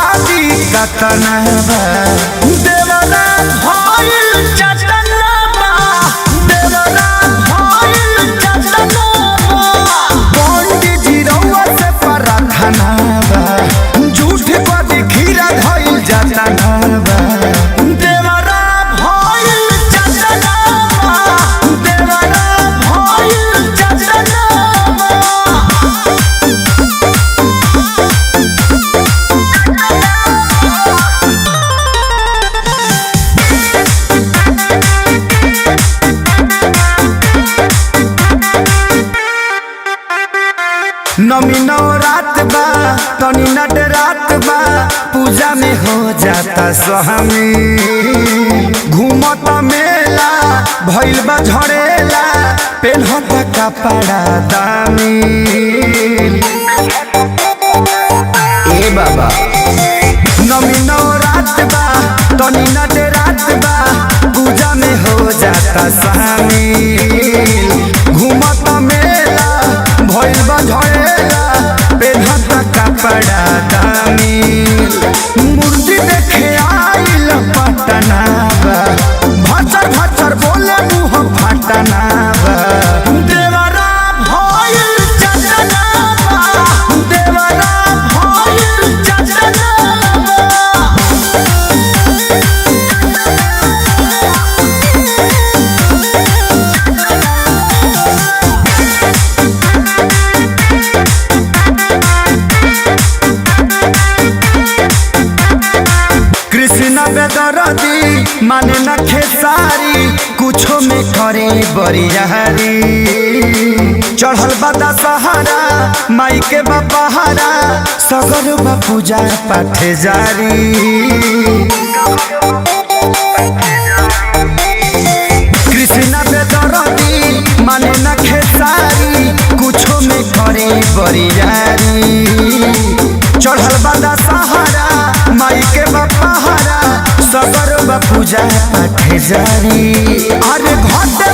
शादी कतना बा देवरा भइल चटना बा देवरा भइल चटना बा पंडित जी रउआ से प्रार्थना बा झूठ पर खीरा धइल जाता बा देवरा भइल चटना बा देवरा भइल चटना बा। नमी नवरात बा तनी नट रात बा पूजा में हो जाता स्वामी घूमत मेला भइल बा झड़ेला पेन्हता कपड़ा दामी ए बाबा नमी नवरात बा तनी नट रात बा पूजा में हो जाता स्वामी घूमत मेला भइल बा झड़ेला पेन्हता कपड़ा दामी मूर्ति देखे आइल पटना बा भचर भचर बोले मुँह फटना बा देवरा भइल चटना बा देवरा भइल चटना बा। कृष्ण बेदरदी माने न खेसारी कुछो में करे बरियारी चढ़ल बदा सहारा माई के बपहारा सगर बा पूजा पाठ जारी कृष्ण बेदरदी माने न खेसारी कुछो में करे बरियारी चढ़ल बदा सहारा माई के बपहारा सगर बा पूजा पाठ जारी अरे घटे